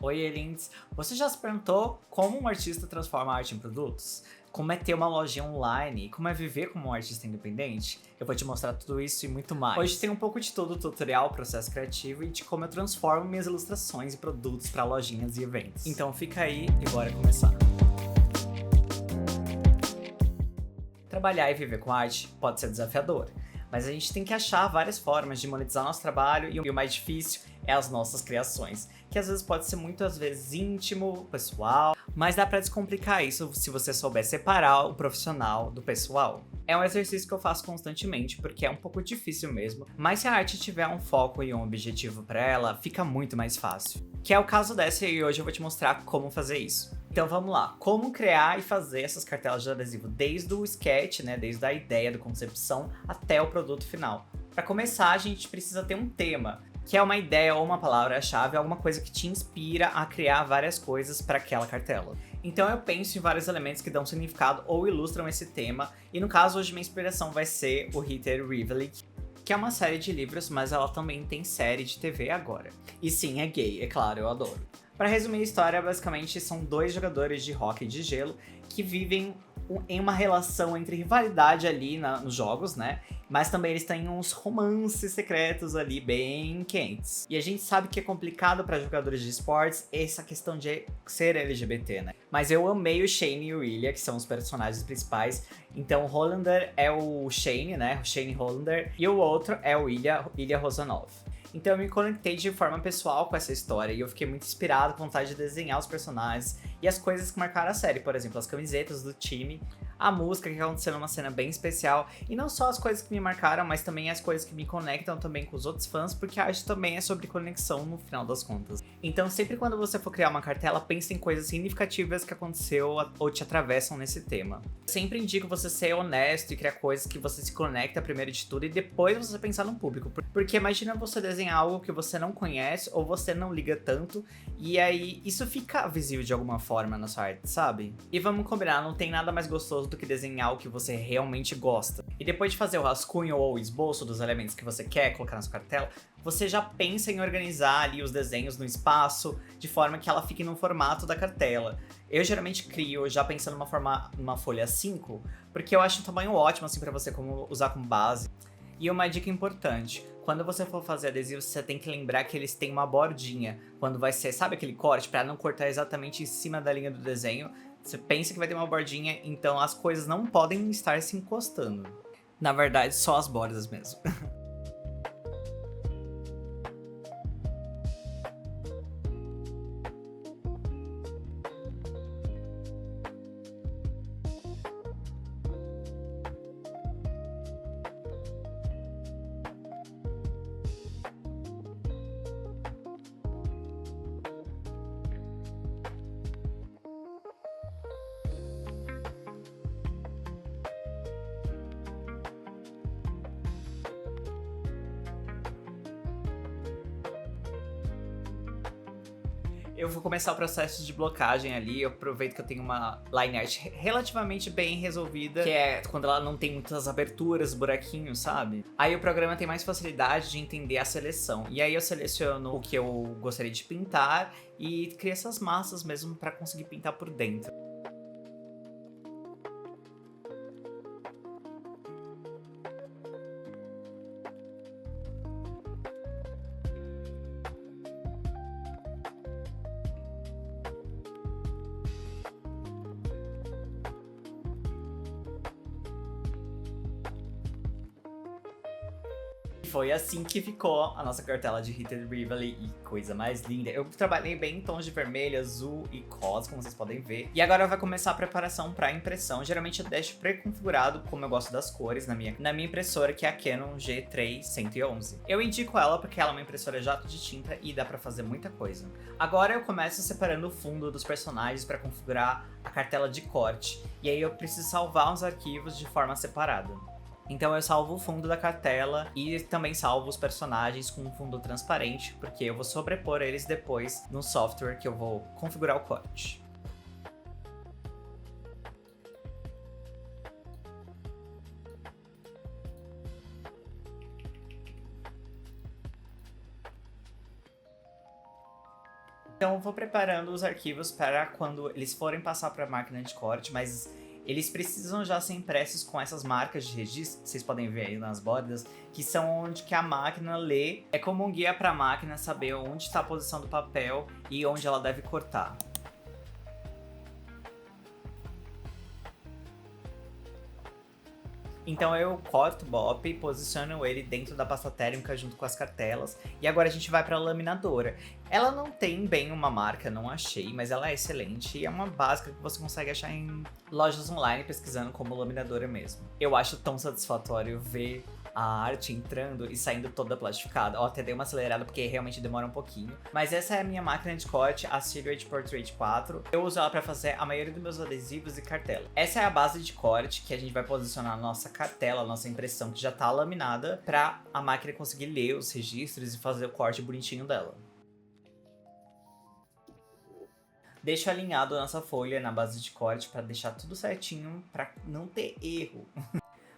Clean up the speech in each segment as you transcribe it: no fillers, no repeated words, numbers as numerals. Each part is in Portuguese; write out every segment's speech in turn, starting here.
Oi, Elins. Você já se perguntou como um artista transforma a arte em produtos? Como é ter uma lojinha online? Como é viver como um artista independente? Eu vou te mostrar tudo isso e muito mais. Hoje tem um pouco de todo o tutorial, processo criativo e de como eu transformo minhas ilustrações e produtos para lojinhas e eventos. Então fica aí e bora começar. Trabalhar e viver com arte pode ser desafiador, mas a gente tem que achar várias formas de monetizar nosso trabalho e o mais difícil é as nossas criações, que às vezes pode ser muitas vezes íntimo, pessoal, mas dá pra descomplicar isso se você souber separar o profissional do pessoal. É um exercício que eu faço constantemente porque é um pouco difícil mesmo, mas se a arte tiver um foco e um objetivo pra ela, fica muito mais fácil. Que é o caso dessa e hoje eu vou te mostrar como fazer isso. Então vamos lá, como criar e fazer essas cartelas de adesivo desde o sketch, né, desde a ideia da concepção até o produto final. Para começar, a gente precisa ter um tema, que é uma ideia ou uma palavra-chave, alguma coisa que te inspira a criar várias coisas para aquela cartela. Então eu penso em vários elementos que dão significado ou ilustram esse tema, e no caso hoje minha inspiração vai ser o Hiter Rivoli, que é uma série de livros, mas ela também tem série de TV agora. E sim, é gay, é claro, eu adoro. Para resumir a história, basicamente são dois jogadores de hóquei de gelo que vivem em uma relação entre rivalidade ali nos jogos, né? Mas também eles têm uns romances secretos ali bem quentes. E a gente sabe que é complicado para jogadores de esportes essa questão de ser LGBT, né? Mas eu amei o Shane e o Ilya, que são os personagens principais. Então o Hollander é o Shane, né? O Shane Hollander. E o outro é o Ilya Rosanov. Então eu me conectei de forma pessoal com essa história e eu fiquei muito inspirado, com vontade de desenhar os personagens e as coisas que marcaram a série, por exemplo, as camisetas do time, a música que aconteceu numa cena bem especial, e não só as coisas que me marcaram, mas também as coisas que me conectam também com os outros fãs, porque a arte também é sobre conexão no final das contas. Então sempre quando você for criar uma cartela, pense em coisas significativas que aconteceu ou te atravessam nesse tema. Sempre indico você ser honesto e criar coisas que você se conecta primeiro de tudo e depois você pensar no público, porque imagina você desenhar algo que você não conhece ou você não liga tanto, e aí isso fica visível de alguma forma na sua arte, sabe? E vamos combinar, não tem nada mais gostoso do que desenhar o que você realmente gosta. E depois de fazer o rascunho ou o esboço dos elementos que você quer colocar na sua cartela, você já pensa em organizar ali os desenhos no espaço, de forma que ela fique no formato da cartela. Eu geralmente crio já pensando numa folha 5, porque eu acho um tamanho ótimo assim para você usar como base. E uma dica importante, quando você for fazer adesivos, você tem que lembrar que eles têm uma bordinha. Quando vai ser, sabe aquele corte? Para não cortar exatamente em cima da linha do desenho, você pensa que vai ter uma bordinha, então as coisas não podem estar se encostando. Na verdade, só as bordas mesmo. Eu vou começar o processo de blocagem ali, eu aproveito que eu tenho uma line art relativamente bem resolvida, que é quando ela não tem muitas aberturas, buraquinhos, sabe? Aí o programa tem mais facilidade de entender a seleção, e aí eu seleciono o que eu gostaria de pintar e crio essas massas mesmo para conseguir pintar por dentro. Foi assim que ficou a nossa cartela de Hiter Rivoli, e coisa mais linda. Eu trabalhei bem em tons de vermelho, azul e rosa, como vocês podem ver. E agora vai começar a preparação para impressão. Geralmente eu deixo pré-configurado como eu gosto das cores na minha impressora, que é a Canon G3-111. Eu indico ela porque ela é uma impressora jato de tinta e dá para fazer muita coisa. Agora eu começo separando o fundo dos personagens para configurar a cartela de corte. E aí eu preciso salvar os arquivos de forma separada. Então eu salvo o fundo da cartela e também salvo os personagens com um fundo transparente, porque eu vou sobrepor eles depois no software que eu vou configurar o corte. Então Então vou preparando os arquivos para quando eles forem passar para a máquina de corte, mas eles precisam já ser impressos com essas marcas de registro, que vocês podem ver aí nas bordas, que são onde que a máquina lê. É como um guia para a máquina saber onde está a posição do papel e onde ela deve cortar. Então eu corto o BOP e posiciono ele dentro da pasta térmica junto com as cartelas. E agora a gente vai para a laminadora. Ela não tem bem uma marca, não achei, mas ela é excelente e é uma básica que você consegue achar em lojas online pesquisando como laminadora mesmo. Eu acho tão satisfatório ver a arte entrando e saindo toda plastificada. Ó, até dei uma acelerada porque realmente demora um pouquinho. Mas essa é a minha máquina de corte, a Silhouette Portrait 4. Eu uso ela para fazer a maioria dos meus adesivos e cartela. Essa é a base de corte que a gente vai posicionar a nossa cartela, a nossa impressão que já tá laminada, para a máquina conseguir ler os registros e fazer o corte bonitinho dela. Deixo alinhado a nossa folha na base de corte para deixar tudo certinho, para não ter erro.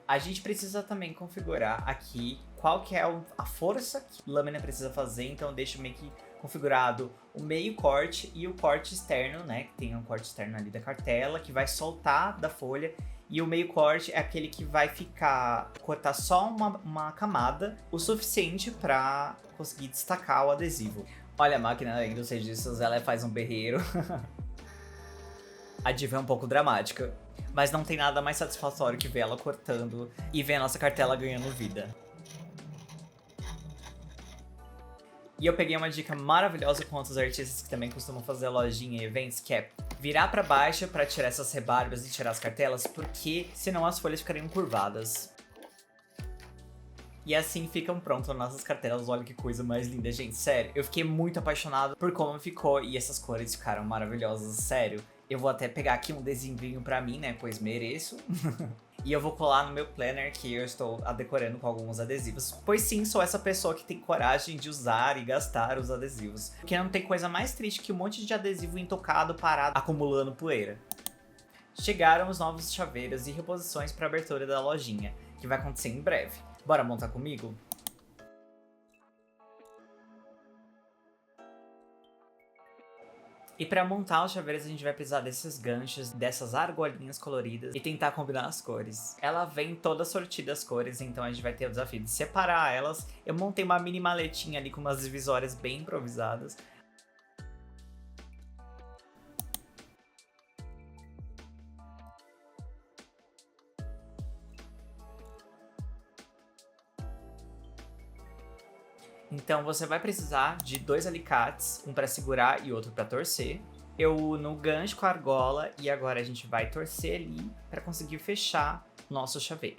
A gente precisa também configurar aqui qual que é a força que a lâmina precisa fazer, então eu deixo meio que configurado o meio corte e o corte externo, né, que tem um corte externo ali da cartela, que vai soltar da folha, e o meio corte é aquele que vai cortar só uma camada, o suficiente para conseguir destacar o adesivo. Olha a máquina aí dos registros, ela faz um berreiro. A diva é um pouco dramática. Mas não tem nada mais satisfatório que ver ela cortando e ver a nossa cartela ganhando vida. E eu peguei uma dica maravilhosa com outros artistas que também costumam fazer lojinha e eventos, que é virar pra baixo pra tirar essas rebarbas e tirar as cartelas, porque senão as folhas ficariam curvadas. E assim ficam prontas nossas cartelas. Olha que coisa mais linda, gente. Sério, eu fiquei muito apaixonado por como ficou e essas cores ficaram maravilhosas, sério. Eu vou até pegar aqui um adesivinho pra mim, né, pois mereço. E eu vou colar no meu planner que eu estou decorando com alguns adesivos. Pois sim, sou essa pessoa que tem coragem de usar e gastar os adesivos. Porque não tem coisa mais triste que um monte de adesivo intocado parado acumulando poeira. Chegaram os novos chaveiros e reposições para a abertura da lojinha, que vai acontecer em breve. Bora montar comigo? E para montar os chaveiros a gente vai precisar desses ganchos, dessas argolinhas coloridas e tentar combinar as cores. Ela vem toda sortida as cores, então a gente vai ter o desafio de separar elas. Eu montei uma mini maletinha ali com umas divisórias bem improvisadas. Então você vai precisar de 2 alicates, um para segurar e outro para torcer. Eu no gancho com a argola e agora a gente vai torcer ali para conseguir fechar nosso chaveiro.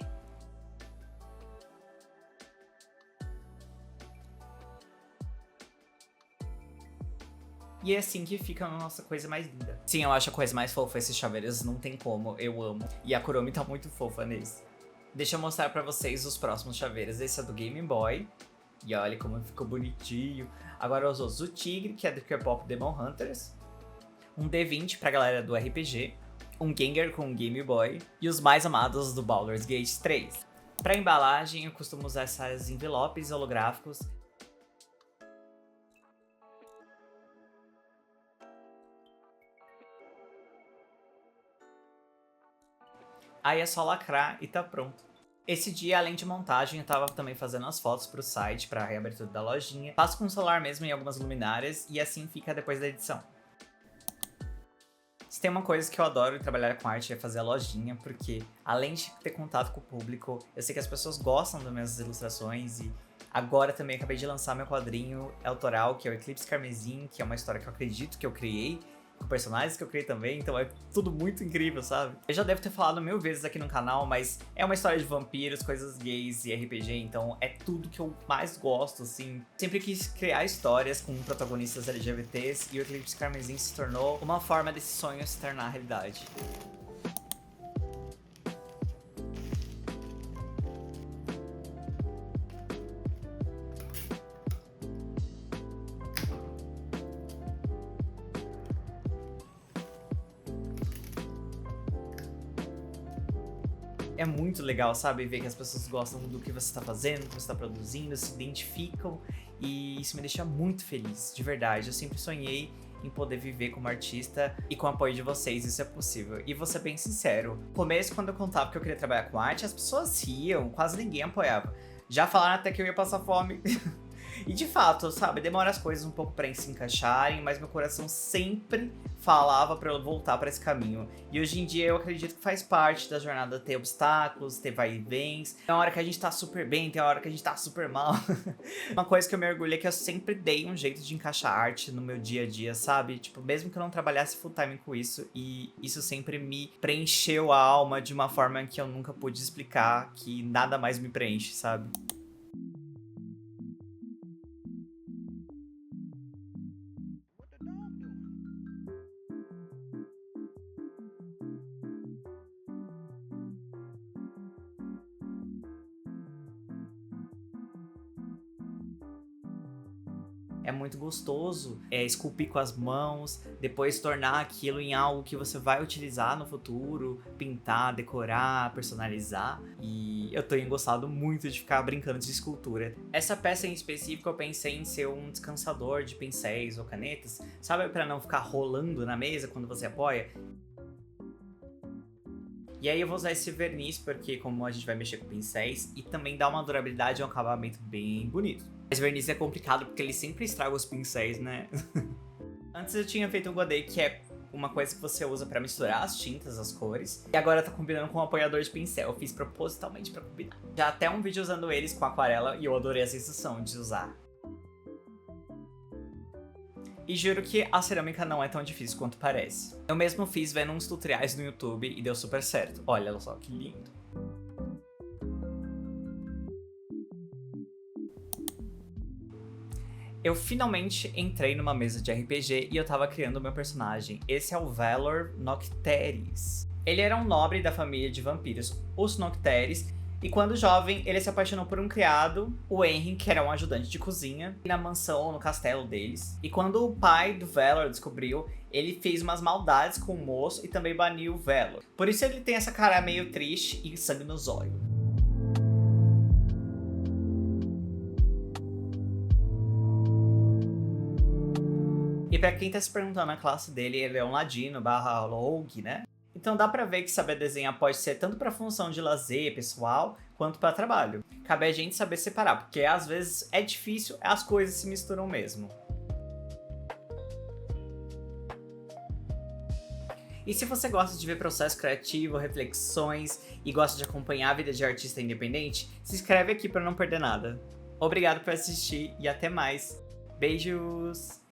E é assim que fica a nossa coisa mais linda. Sim, eu acho a coisa mais fofa esses chaveiros, não tem como, eu amo. E a Kuromi tá muito fofa nesse. Deixa eu mostrar pra vocês os próximos chaveiros. Esse é do Game Boy. E olha como ficou bonitinho. Agora eu uso o Tigre, que é do K-Pop Demon Hunters. Um D20 pra galera do RPG. Um Gengar com um Game Boy. E os mais amados do Baldur's Gate 3. Pra embalagem, eu costumo usar esses envelopes holográficos. Aí é só lacrar e tá pronto. Esse dia, além de montagem, eu tava também fazendo as fotos pro site, pra reabertura da lojinha. Passo com o celular mesmo em algumas luminárias e assim fica depois da edição. Se tem uma coisa que eu adoro trabalhar com arte é fazer a lojinha, porque além de ter contato com o público, eu sei que as pessoas gostam das minhas ilustrações e agora também acabei de lançar meu quadrinho autoral, que é o Eclipse Carmesim, que é uma história que eu acredito que eu criei, com personagens que eu criei também, então é tudo muito incrível, sabe? Eu já devo ter falado 1000 vezes aqui no canal, mas é uma história de vampiros, coisas gays e RPG, então é tudo que eu mais gosto, assim. Sempre quis criar histórias com protagonistas LGBTs e o Eclipse Carmesim se tornou uma forma desse sonho se tornar realidade. É muito legal, sabe, ver que as pessoas gostam do que você está fazendo, do que você está produzindo, se identificam e isso me deixa muito feliz, de verdade. Eu sempre sonhei em poder viver como artista e com o apoio de vocês, isso é possível. E vou ser bem sincero, no começo, quando eu contava que eu queria trabalhar com arte, as pessoas riam, quase ninguém apoiava. Já falaram até que eu ia passar fome. E de fato, sabe, demora as coisas um pouco pra se encaixarem, mas meu coração sempre falava pra eu voltar pra esse caminho. E hoje em dia eu acredito que faz parte da jornada ter obstáculos, ter vai e vens. Tem uma hora que a gente tá super bem, tem uma hora que a gente tá super mal. Uma coisa que eu me orgulho é que eu sempre dei um jeito de encaixar arte no meu dia a dia, sabe? Tipo, mesmo que eu não trabalhasse full time com isso, e isso sempre me preencheu a alma de uma forma que eu nunca pude explicar, que nada mais me preenche, sabe? É muito gostoso esculpir com as mãos, depois tornar aquilo em algo que você vai utilizar no futuro, pintar, decorar, personalizar. E eu tenho gostado muito de ficar brincando de escultura. Essa peça em específico eu pensei em ser um descansador de pincéis ou canetas, sabe, para não ficar rolando na mesa quando você apoia? E aí eu vou usar esse verniz porque como a gente vai mexer com pincéis e também dá uma durabilidade e um acabamento bem bonito. Mas verniz é complicado porque ele sempre estraga os pincéis, né? Antes eu tinha feito um godê, que é uma coisa que você usa pra misturar as tintas, as cores. E agora tá combinando com um apoiador de pincel. Eu fiz propositalmente pra combinar. Já até um vídeo usando eles com aquarela e eu adorei a sensação de usar. E juro que a cerâmica não é tão difícil quanto parece. Eu mesmo fiz vendo uns tutoriais no YouTube e deu super certo. Olha só que lindo. Eu finalmente entrei numa mesa de RPG e eu tava criando o meu personagem. Esse é o Valor Nocteris. Ele era um nobre da família de vampiros, os Nocteris, e quando jovem, ele se apaixonou por um criado, o Henry, que era um ajudante de cozinha, na mansão, no castelo deles. E quando o pai do Valor descobriu, ele fez umas maldades com o moço e também baniu o Valor. Por isso ele tem essa cara meio triste e sangue nos olhos. E pra quem tá se perguntando, a classe dele, ele é um ladino barra rogue, né? Então dá pra ver que saber desenhar pode ser tanto pra função de lazer pessoal, quanto pra trabalho. Cabe a gente saber separar, porque às vezes é difícil, as coisas se misturam mesmo. E se você gosta de ver processo criativo, reflexões e gosta de acompanhar a vida de artista independente, se inscreve aqui pra não perder nada. Obrigado por assistir e até mais. Beijos!